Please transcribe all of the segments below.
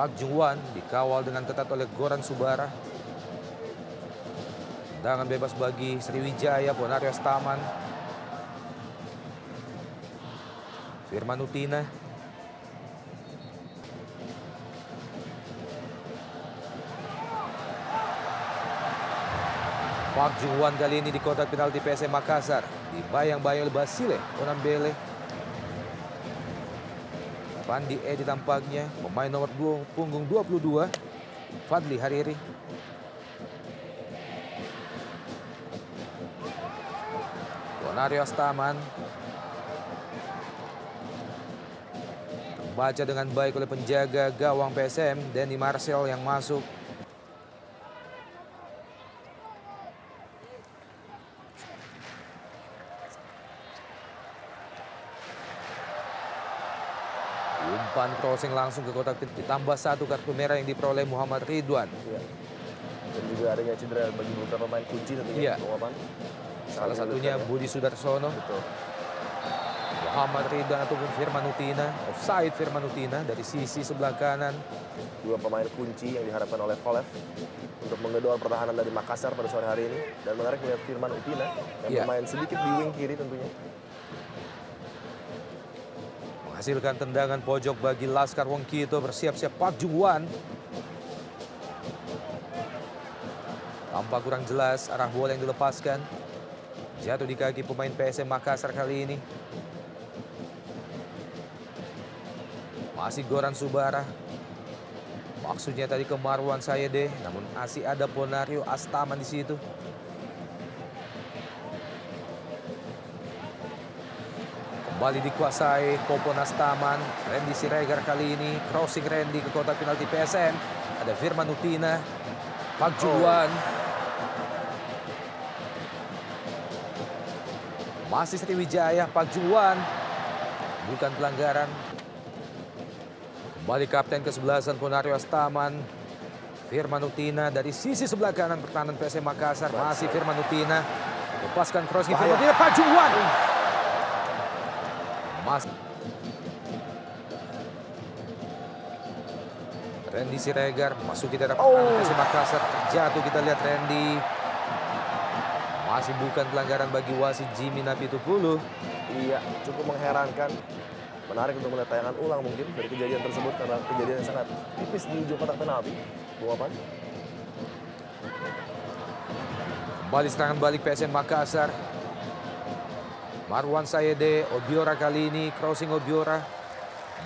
Park Jung-wan dikawal dengan ketat oleh Goran Subara. Tendangan bebas bagi Sriwijaya, Bonario Astaman. Firman Utina. Park Jung-wan kali ini di kotak penalti PSM Makassar. Dibayang-bayang oleh Basile Onambele. Fandi Edi tampaknya, pemain nomor 2 punggung 22, Fadli Hariri. Bonario Astaman. Terbaca dengan baik oleh penjaga gawang PSM, Denny Marcel yang masuk. Umpan crossing langsung ke kotak, ditambah 1 kartu merah yang diperoleh Muhammad Ridwan. Iya. Dan juga adanya cedera bagi beberapa pemain kunci tentunya. Iya. Salah satunya Budi Sudarsono. Betul. Muhammad Ridwan ataupun Firman Utina. Offside Firman Utina dari sisi sebelah kanan. Dua pemain kunci yang diharapkan oleh Kolev untuk menggedor pertahanan dari Makassar pada sore hari ini. Dan menarik melihat Firman Utina yang Iya. bermain sedikit di wing kiri tentunya. Menghasilkan tendangan pojok bagi Laskar Wongkito. Bersiap-siap Park Jung-wan. Tampak kurang jelas arah bola yang dilepaskan. Jatuh di kaki pemain PSM Makassar kali ini. Masih Goran Subara. Maksudnya tadi ke Marwan Sayede, namun masih ada Bonario Astaman di situ. Kembali dikuasai Popon Astaman. Randy Siregar kali ini. Crossing Randy ke kotak penalti PSM. Ada Firman Utina. Park Jung-wan. Masih Sriwijaya, Park Jung-wan. Bukan pelanggaran. Kembali kapten ke-11 Bonario Astaman. Firman Utina dari sisi sebelah kanan pertahanan PSM Makassar. Masih Firman Utina. Lepaskan crossing Firman Utina. Park Jung-wan. Randy Siregar masuki daerah pertahanan PSM Makassar. Terjatuh, kita lihat Randy. Masih bukan pelanggaran bagi wasit Jimmy Napitupulu. Iya, cukup mengherankan. Menarik untuk melihat tayangan ulang mungkin dari kejadian tersebut karena kejadian yang sangat tipis di ujung kotak penalti. Buapan. Kembali serangan balik PSM Makassar. Marwan Sayede, Obiora kali ini, crossing Obiora.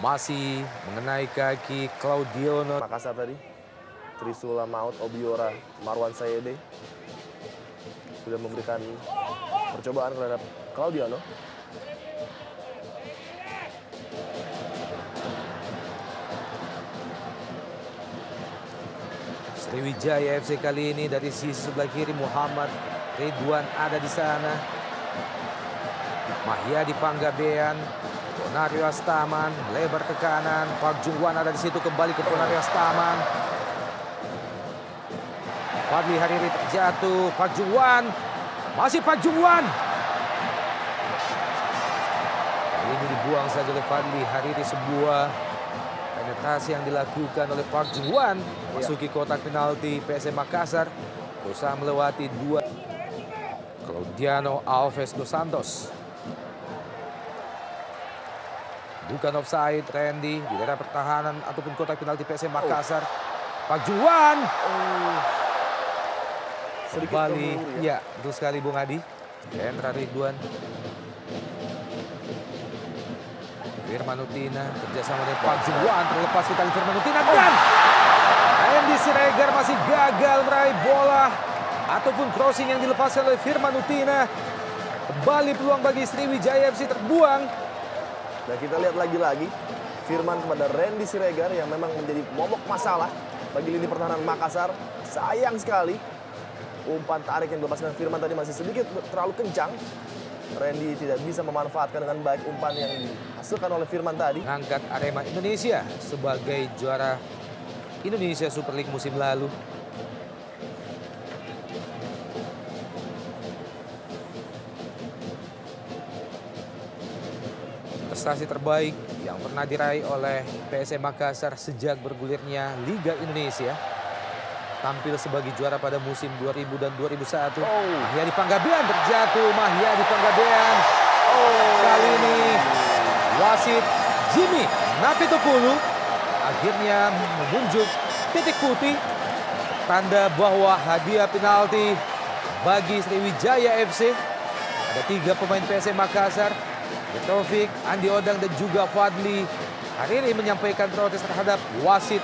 Masih mengenai kaki Claudiono. Makassar tadi. Trisula Maut, Obiora, Marwan Sayede. Sudah memberikan percobaan terhadap Claudiono. Sriwijaya FC kali ini dari sisi sebelah kiri Muhammad Ridwan ada di sana. Mahyadi Panggabean, Bonario Astaman lebar ke kanan. Park Jung-wan ada di situ, kembali ke Bonario Astaman. Fadli Hariri terjatuh. Park Jung-wan, masih Park Jung-wan. Kali ini dibuang saja oleh Fadli Hariri. Sebuah penetrasi yang dilakukan oleh Park Jung-wan masuki kotak penalti PSM Makassar. Berusaha melewati 2. Claudiano Alves dos Santos. Bukan offside Randy di daerah pertahanan ataupun kotak penalti PSM Makassar. Park Jung-wan. Kembali, ya betul sekali Bung Adi. Hendra Ridwan. Firman Utina kerjasama dengan Park Jung-wan, terlepas kita lihat Firman Utina dan Randy Siregar masih gagal meraih bola ataupun crossing yang dilepaskan oleh Firman Utina. Kembali peluang bagi Sriwijaya FC terbuang. Dan kita lihat lagi-lagi Firman kepada Randy Siregar yang memang menjadi momok masalah bagi lini pertahanan Makassar. Sayang sekali umpan tarik yang dilepaskan Firman tadi masih sedikit terlalu kencang. Randy tidak bisa memanfaatkan dengan baik umpan yang dihasilkan oleh Firman tadi. Angkat Arema Indonesia sebagai juara Indonesia Super League musim lalu. prestasi terbaik yang pernah diraih oleh PSM Makassar sejak bergulirnya Liga Indonesia. Tampil sebagai juara pada musim 2000 dan 2001. Mahyadi Panggabean terjatuh, Mahyadi Panggabean. Kali ini wasit Jimmy Napitupulu akhirnya menunjuk titik putih. Tanda bahwa hadiah penalti bagi Sriwijaya FC. Ada 3 pemain PSM Makassar. Taufik, Andi Odang dan juga Fadli Hariri menyampaikan protes terhadap wasit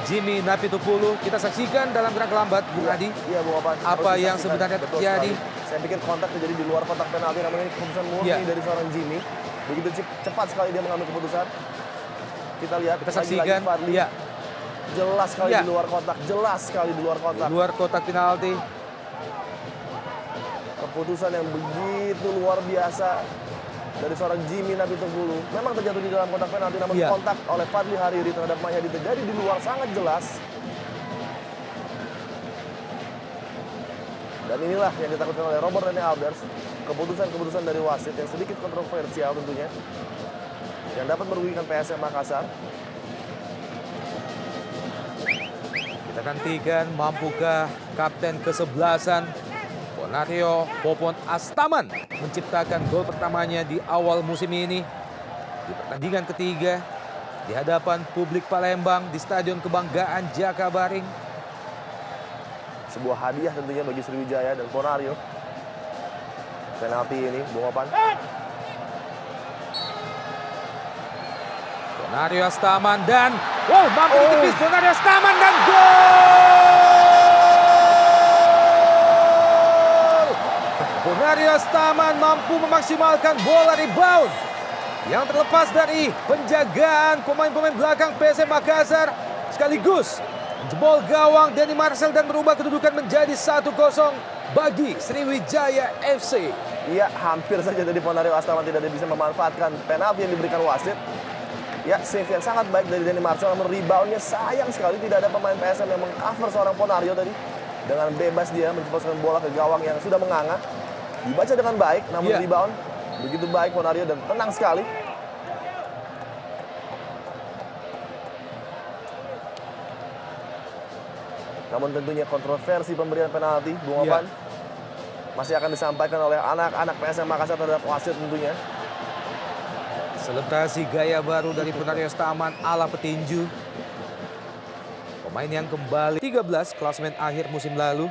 Jimmy Napitupulu. Kita saksikan dalam gerak lambat, Bung Adi. Iya, Bung Opan. Apa yang sebenarnya terjadi? Saya pikir kontak terjadi di luar kotak penalti, namun ini keputusan murni dari seorang Jimmy. Begitu cepat sekali dia mengambil keputusan. Kita lihat, kita saksikan. Fadli. Ya. Jelas sekali di luar kotak, jelas sekali di luar kotak. Di luar kotak penalti. Keputusan yang begitu luar biasa dari seorang Jimmy Napitupulu. Memang terjatuh di dalam kotak penalti, namun kontak oleh Fadli Hariri terhadap Mahyadi terjadi di luar sangat jelas. Dan inilah yang ditakutkan oleh Robert Rene Albers. Keputusan-keputusan dari wasit yang sedikit kontroversial tentunya, yang dapat merugikan PSM Makassar. Kita nantikan mampukah kapten ke-11 Ponario Popon Astaman menciptakan gol pertamanya di awal musim ini di pertandingan ketiga di hadapan publik Palembang di Stadion Kebanggaan Jakabaring. Sebuah hadiah tentunya bagi Sriwijaya dan Ponario. Penalti ini, Bung Opan. Ponario Astaman dan mampu ditepis Ponario Astaman dan gol! Ponario Astaman mampu memaksimalkan bola rebound yang terlepas dari penjagaan pemain-pemain belakang PSM Makassar, sekaligus menjebol gawang Denny Marcel dan merubah kedudukan menjadi 1-0 bagi Sriwijaya FC. Iya, hampir saja tadi Ponario Astaman tidak bisa memanfaatkan penalti yang diberikan wasit. Ya, save yang sangat baik dari Denny Marcel, namun reboundnya sayang sekali tidak ada pemain PSM yang mengcover seorang Ponario tadi. Dengan bebas dia mencetuskan bola ke gawang yang sudah menganga. Dibaca dengan baik, namun rebound begitu baik Ponario dan tenang sekali. Namun tentunya kontroversi pemberian penalti, Bung Opan, masih akan disampaikan oleh anak-anak PSM Makassar terhadap wasit tentunya. Selebrasi gaya baru dari Ponario Astaman ala petinju. Pemain yang kembali 13 klasemen akhir musim lalu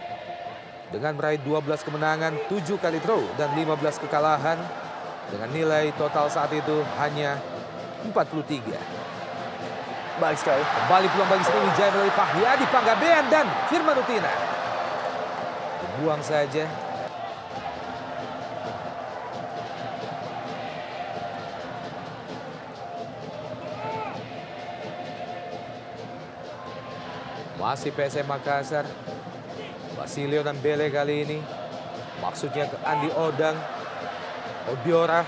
dengan meraih 12 kemenangan, 7 kali draw dan 15 kekalahan dengan nilai total saat itu hanya 43. Baik sekali. Kembali peluang bagi Sriwijaya melalui Mahyadi Panggabean dan Firman Utina. Dibuang saja. Masih PSM Makassar. Basilio dan Bele kali ini. Maksudnya ke Andi Odang. Obiora.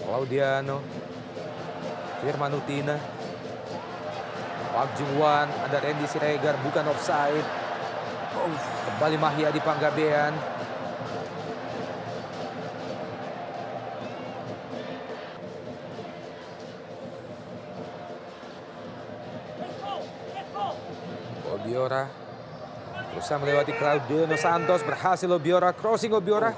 Claudiano. Firman Utina. Pak Jungwan. Ada Randy Siregar, bukan offside. Kembali Mahyadi Panggabean. Obiora berusaha melewati Claudiano Santos, berhasil Obiora, crossing Obiora.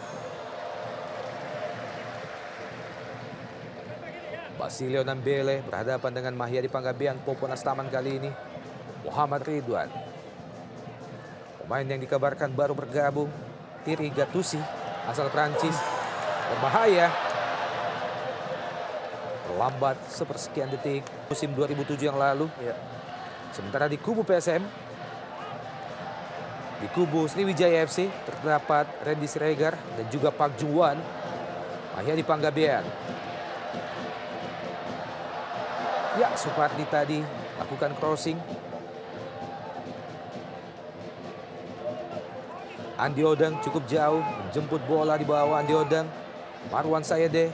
Basilio dan Bele berhadapan dengan Mahyadi Panggabean, Popon Astaman kali ini. Muhammad Ridwan. Pemain yang dikabarkan baru bergabung, Thierry Gattuso, asal Prancis. Berbahaya. Terlambat sepersekian detik musim 2007 yang lalu. Sementara di kubu PSM, di kubu Sriwijaya FC terdapat Randy Siregar dan juga Pak Jungwan. Mahyadi Panggabean. Ya, Supardi tadi lakukan crossing. Andi Odang cukup jauh menjemput bola di bawah Andi Odang. Marwan Sayede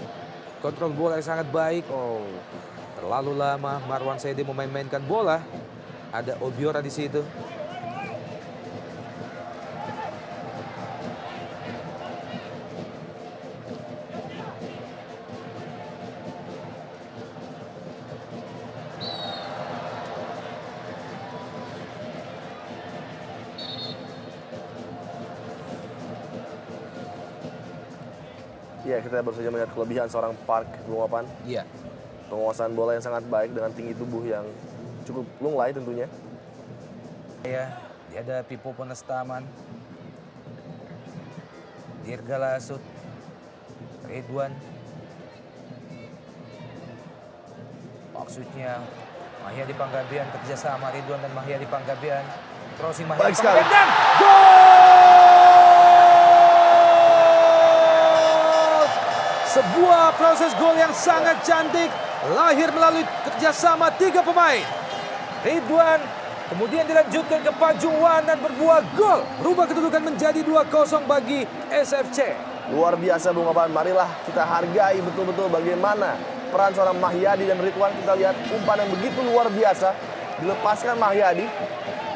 kontrol bola yang sangat baik. Terlalu lama Marwan Sayede memainkan bola. Ada Obiora di situ. Ya, kita baru saja melihat kelebihan seorang Park Bung Opan. Iya. Penguasaan bola yang sangat baik dengan tinggi tubuh yang cukup lunglai tentunya. Ya, dihadapi Poponas Taman. Dirga Lasut. Ridwan. Maksudnya Mahyadi Panggabean kerjasama Ridwan dan Mahyadi Panggabean. Crossing Mahyadi Baik sekali. Panggabean dan gol! Sebuah proses gol yang sangat cantik lahir melalui kerjasama 3 pemain. Ridwan kemudian dilanjutkan ke Pak Jungwan dan berbuah gol. Berubah kedudukan menjadi 2-0 bagi SFC. Luar biasa Bung Opan. Marilah kita hargai betul-betul bagaimana peran seorang Mahyadi dan Ridwan. Kita lihat umpan yang begitu luar biasa. Dilepaskan Mahyadi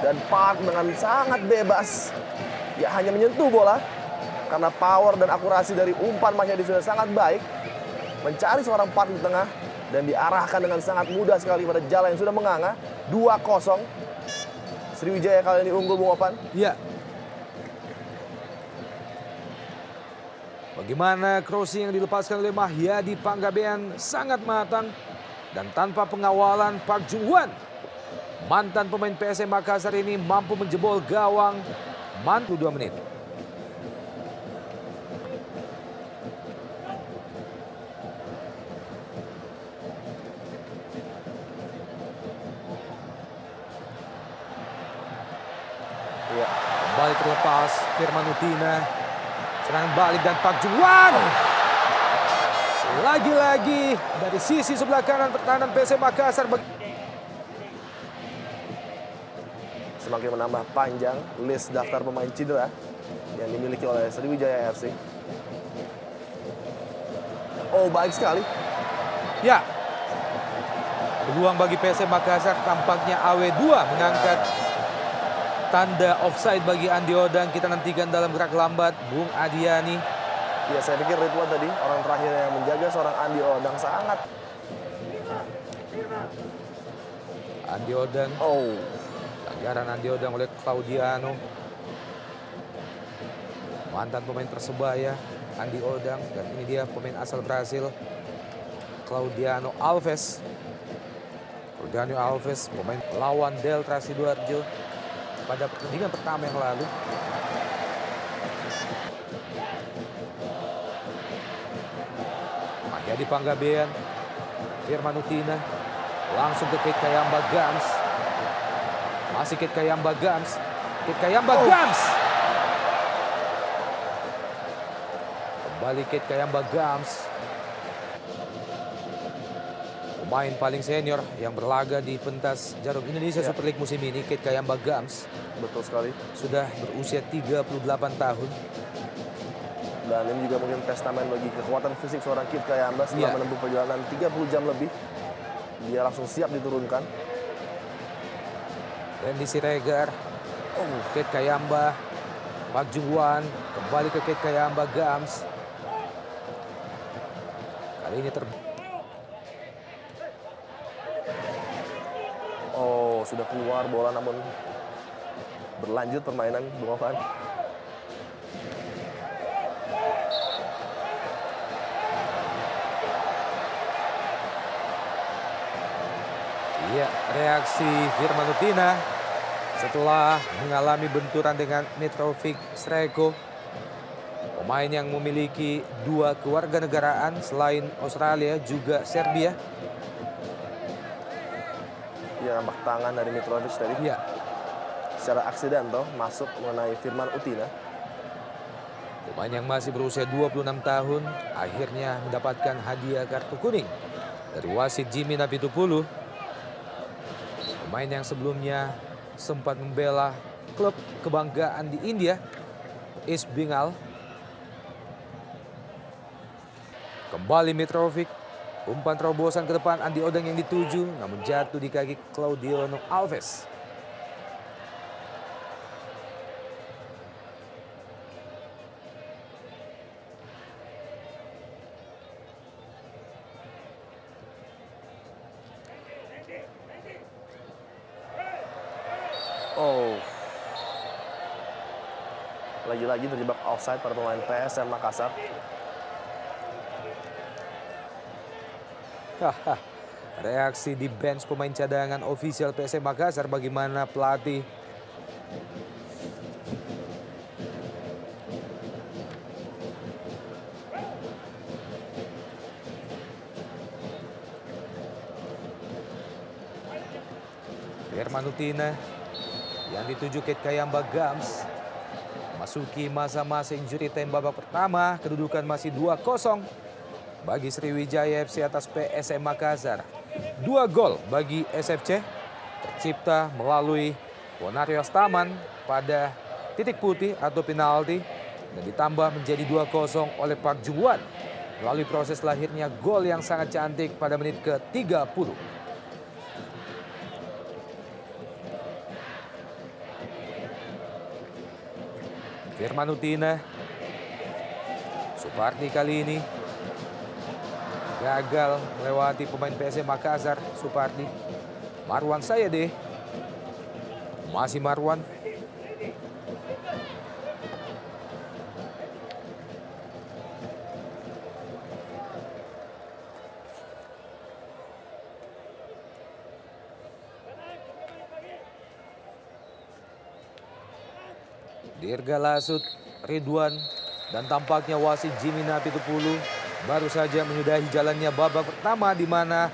dan Park dengan sangat bebas. Ya hanya menyentuh bola. Karena power dan akurasi dari umpan Mahyadi sudah sangat baik. Mencari seorang Park di tengah. Dan diarahkan dengan sangat mudah sekali pada jalan yang sudah menganga. 2-0. Sriwijaya kali ini unggul Bung Opan. Ya. Bagaimana crossing yang dilepaskan oleh Mahyadi Panggabean sangat matang. Dan tanpa pengawalan Park Jungwan. Mantan pemain PSM Makassar ini mampu menjebol gawang. Mantu 2 menit. Ya. Kembali terlepas Firman Utina. Serangan balik dan Park Jungwan. Lagi-lagi dari sisi sebelah kanan pertahanan PSM Makassar. Semakin menambah panjang list daftar pemain cedera yang dimiliki oleh Sriwijaya FC. Oh, baik sekali. Ya. Peluang bagi PSM Makassar, tampaknya AW2 mengangkat tanda offside bagi Andi Odang. Kita nantikan dalam gerak lambat Bung Adiani. Ya, saya pikir Ridwan tadi orang terakhir yang menjaga seorang Andi Odang sangat. Andi Odang. Oh, Pelanggaran Andi Odang oleh Claudiano. Mantan pemain Persebaya Andi Odang. Dan ini dia pemain asal Brasil Claudiano Alves. Claudiano Alves pemain lawan Delta Sidoarjo pada pertandingan pertama yang lalu. Mahyadi Panggabean, Firman Utina, langsung ke Kate Kayamba Gams. Masih Kate Kayamba Gams. Kate Kayamba Gams. Kembali Kate Kayamba Gams. Pemain paling senior yang berlaga di pentas Jarum Indonesia Super League musim ini, Kate Kayamba Gams. betul sekali. Sudah berusia 38 tahun. Dan ini juga mungkin testament bagi kekuatan fisik seorang Kit Kayamba setelah Iya. menempuh perjalanan 30 jam lebih. Dia langsung siap diturunkan. Randy Siregar. Kate Kayamba. Park Jungwan. Kembali ke Kate Kayamba Gams. Kali ini Oh, sudah keluar bola namun berlanjut permainan Bung Opan. Iya, reaksi Firman Utina setelah mengalami benturan dengan Mitrovic Sreko. Pemain yang memiliki 2 kewarganegaraan selain Australia juga Serbia. Ya, nampak tangan dari Mitrovic tadi. Iya, Secara aksidental masuk mengenai Firman Utina. pemain yang masih berusia 26 tahun akhirnya mendapatkan hadiah kartu kuning dari wasit Jimmy Napitupulu. Pemain yang sebelumnya sempat membela klub kebanggaan di India, East Bengal. Kembali Mitrovic, umpan terobosan ke depan Andi Odang yang dituju, namun jatuh di kaki Claudiano Alves. Oh. Lagi-lagi terjebak offside pada pemain PSM Makassar. Reaksi di bench pemain cadangan ofisial PSM Makassar, bagaimana pelatih. Firman Utina yang dituju ke Kayamba Gams. Masuki masa-masa injury time babak pertama, kedudukan masih 2-0 bagi Sriwijaya FC atas PSM Makassar. 2 gol bagi SFC tercipta melalui Bonario Staman pada titik putih atau penalti dan ditambah menjadi 2-0 oleh Park Jung-wan melalui proses lahirnya gol yang sangat cantik pada menit ke-30. Firman Utina, Supardi kali ini gagal melewati pemain PSM Makassar. Supardi, Marwan Sayede, masih Marwan. Dirga Lasut, Ridwan, dan tampaknya wasit Jimmy Napitupulu baru saja menyudahi jalannya babak pertama di mana